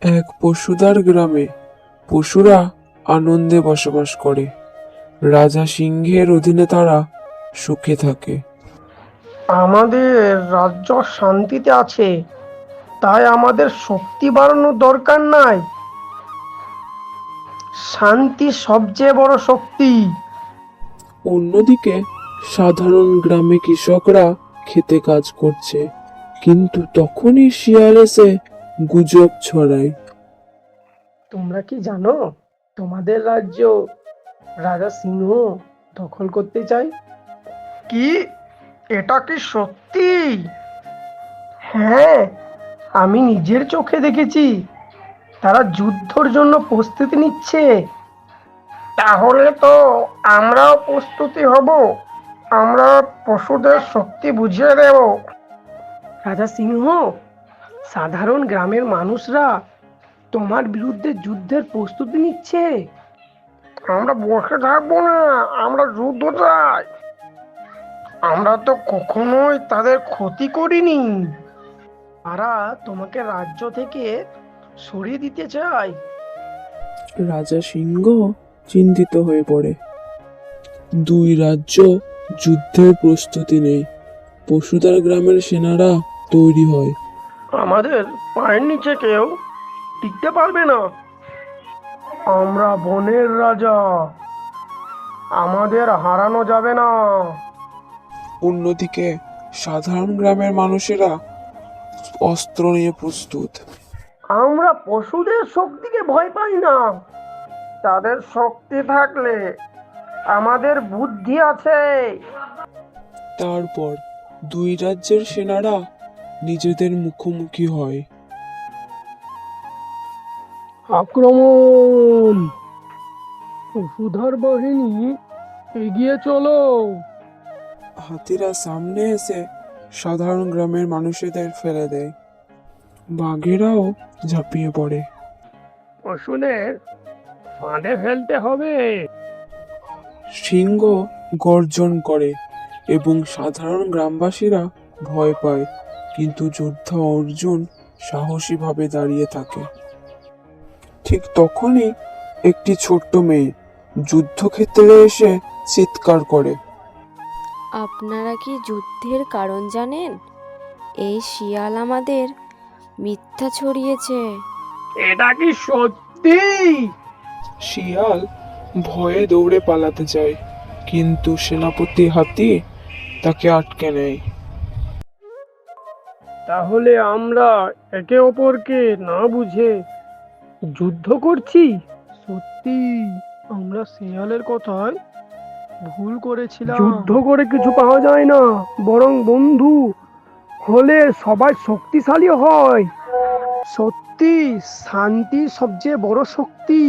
এক পশুদার গ্রামে পশুরা আনন্দে বসবাস করে। রাজা সিংহের অধীনে তারা সুখে থাকে। আমাদের রাজ্য শান্তিতে আছে, তাই আমাদের শক্তি বাড়ানোর দরকার নাই। শান্তি সবচেয়ে বড় শক্তি। অন্যদিকে সাধারণ গ্রামে কৃষকরা খেতে কাজ করছে, কিন্তু তখনই শিয়াল এসে গুজব ছড়ায়। তোমরা কি জানো, তোমাদের রাজ্য রাজা সিংহ দখল করতে চায়? কি, এটা কি সত্যি? হ্যাঁ, আমি নিজের চোখে দেখেছি। তারা যুদ্ধর জন্য প্রস্তুতি নিচ্ছে। তাহলে তো আমরাও প্রস্তুতি হব। আমরা পশুদের শক্তি বুঝিয়ে দেব। রাজা সিংহ, সাধারণ গ্রামের মানুষরা তোমার বিরুদ্ধে যুদ্ধের প্রস্তুতি নিচ্ছে। আমরা বসে থাকবো না, আমরা যুদ্ধ চাই। আমরা তো কখনোই তাদের ক্ষতি করিনি। তারা তোমাকে রাজ্য থেকে সরিয়ে দিতে চায়। রাজা সিংহ চিন্তিত হয়ে পড়ে। দুই রাজ্য যুদ্ধের প্রস্তুতি নেয়। পশুদার গ্রামের সেনারা তৈরি হয়। আমাদের পায়ের নিচে কেউ টিকতে পারবে না। আমরা বনের রাজা, আমাদের হারানো যাবে না। অন্যদিকে সাধারণ গ্রামের মানুষেরা অস্ত্র নিয়ে প্রস্তুত। আমরা পশুদের শক্তিকে ভয় পাই না। তাদের শক্তি থাকলে আমাদের বুদ্ধি আছে। তারপর দুই রাজ্যের সেনারা নিজেদের মুখোমুখি হয়। আক্রমণ! পশুধর বাহিনী, এগিয়ে চলো। হাতিরা সামনে এসে সাধারণ গ্রামের মানুষদের ফেলে দেয়। বাঘেরাও ঝাঁপিয়ে পড়ে। পশুদের ফাঁদে ফেলতে হবে। সিংহ গর্জন করে এবং সাধারণ গ্রামবাসীরা ভয় পায়, কিন্তু যোদ্ধা অর্জুন সাহসীভাবে দাঁড়িয়ে থাকে। ঠিক তখনই একটি ছোট্ট মেয়ে যুদ্ধক্ষেত্রে এসে চিৎকার করে। আপনারা কি যুদ্ধের কারণ জানেন? এই শিয়াল আমাদের মিথ্যা ছড়িয়েছে। এটা কি সত্যি? শিয়াল ভয়ে দৌড়ে পালাতে চায়, কিন্তু সেনাপতি হাতি তাকে আটকে নেয়। তাহলে আমরা একে অপরকে না বুঝে যুদ্ধ করছি? সত্যি আমরা শিয়ালের কথায় ভুল করেছিলাম। যুদ্ধ করে কিছু পাওয়া যায় না, বরং বন্ধু হলে সবাই শক্তিশালী হয়। সত্যি শান্তি সবচেয়ে বড় শক্তি।